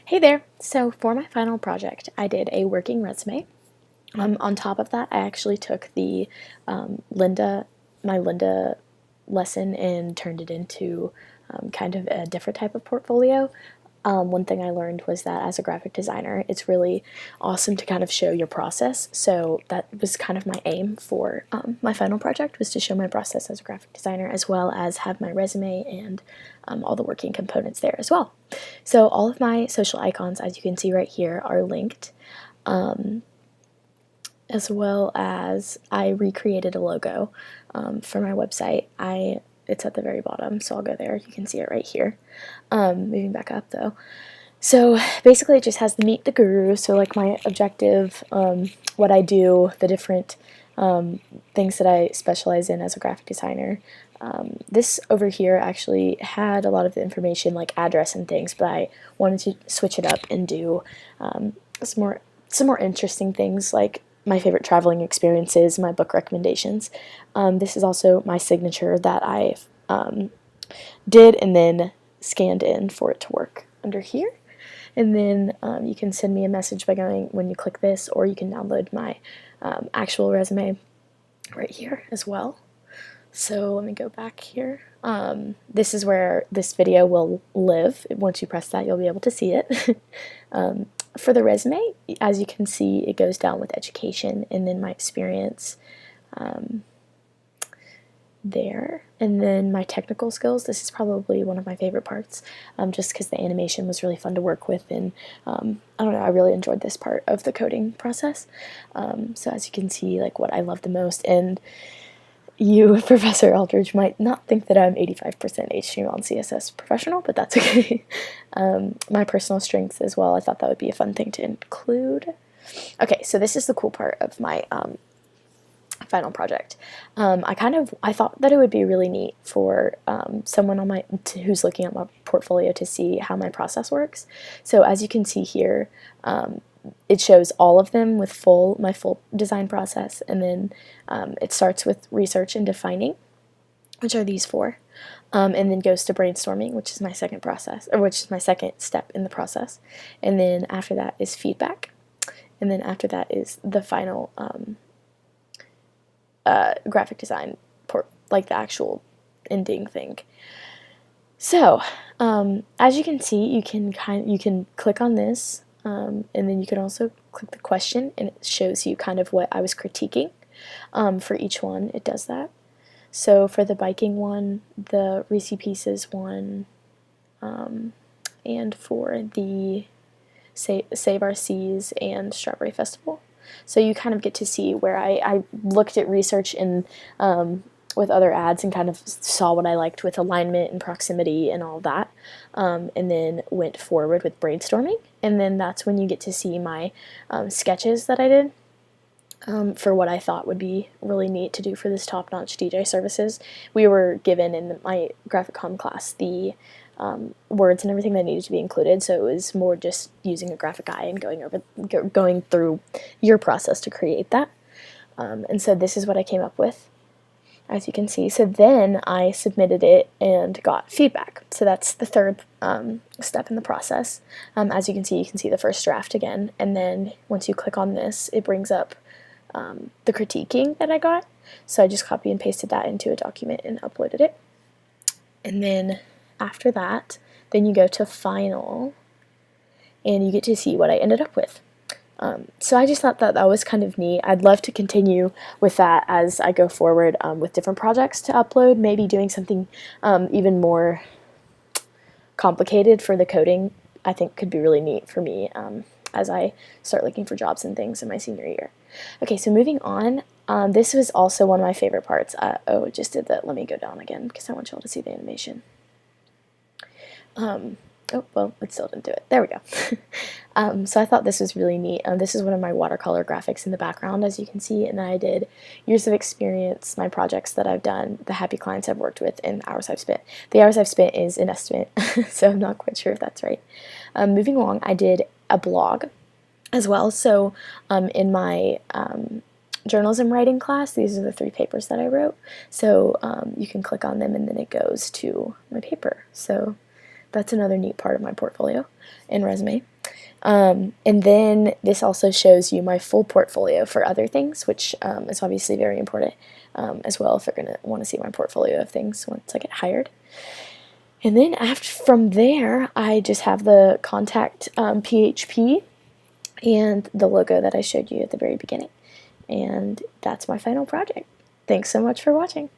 Hey there! So for my final project, I did a working resume. On top of that, I actually took the my Linda lesson and turned it into kind of a different type of portfolio. One thing I learned was that as a graphic designer, it's really awesome to kind of show your process. So that was kind of my aim for my final project, was to show my process as a graphic designer, as well as have my resume and all the working components there as well. So all of my social icons, as you can see right here, are linked, as well as I recreated a logo for my website. It's at the very bottom, so I'll go there. You can see it right here. Moving back up though. So basically it just has the meet the guru, so like my objective, what I do, the different things that I specialize in as a graphic designer. This over here actually had a lot of the information like address and things, but I wanted to switch it up and do some more interesting things like my favorite traveling experiences, my book recommendations. This is also my signature that I did and then scanned in for it to work under here. And then you can send me a message by going when you click this, or you can download my actual resume right here as well. So let me go back here. This is where this video will live. Once you press that, you'll be able to see it. For the resume, as you can see, it goes down with education and then my experience there. And then my technical skills, this is probably one of my favorite parts, just because the animation was really fun to work with, and I don't know, I really enjoyed this part of the coding process. So as you can see, like what I love the most, and you, Professor Aldridge, might not think that I'm 85% HTML and CSS professional, but that's okay. My personal strengths as well, I thought that would be a fun thing to include. Okay, so this is the cool part of my final project. I thought that it would be really neat for someone on who's looking at my portfolio to see how my process works. So as you can see here, it shows all of them with my full design process, and then it starts with research and defining, which are these four, and then goes to brainstorming, which is my second step in the process, and then after that is feedback, and then after that is the final graphic design like the actual ending thing. So as you can see, you can click on this. And then you can also click the question, and it shows you kind of what I was critiquing. For each one, it does that. So for the biking one, the Reese Pieces one, and for the Save Our Seas and Strawberry Festival. So you kind of get to see where I looked at research and with other ads and kind of saw what I liked with alignment and proximity and all that, and then went forward with brainstorming, and then that's when you get to see my sketches that I did for what I thought would be really neat to do for this top-notch DJ services. We were given in my graphic comm class the words and everything that needed to be included, so it was more just using a graphic eye and going through your process to create that. And so this is what I came up with, as you can see. So then I submitted it and got feedback. So that's the third step in the process. As you can see the first draft again, and then once you click on this, it brings up the critiquing that I got. So I just copy and pasted that into a document and uploaded it. And then after that, then you go to final, and you get to see what I ended up with. So I just thought that that was kind of neat. I'd love to continue with that as I go forward with different projects to upload, maybe doing something even more complicated for the coding. I think could be really neat for me as I start looking for jobs and things in my senior year. Okay, so moving on, this was also one of my favorite parts. Oh, it just did that. Let me go down again because I want y'all to see the animation. Oh, well, it still didn't do it. There we go. So I thought this was really neat. This is one of my watercolor graphics in the background, as you can see, and then I did years of experience, my projects that I've done, the happy clients I've worked with, and hours I've spent. The hours I've spent is an estimate, so I'm not quite sure if that's right. Moving along, I did a blog as well. So in my journalism writing class, these are the 3 papers that I wrote. So you can click on them, and then it goes to my paper. So that's another neat part of my portfolio and resume. And then this also shows you my full portfolio for other things, which is obviously very important as well if they're going to want to see my portfolio of things once I get hired. And then from there, I just have the contact PHP and the logo that I showed you at the very beginning. And that's my final project. Thanks so much for watching.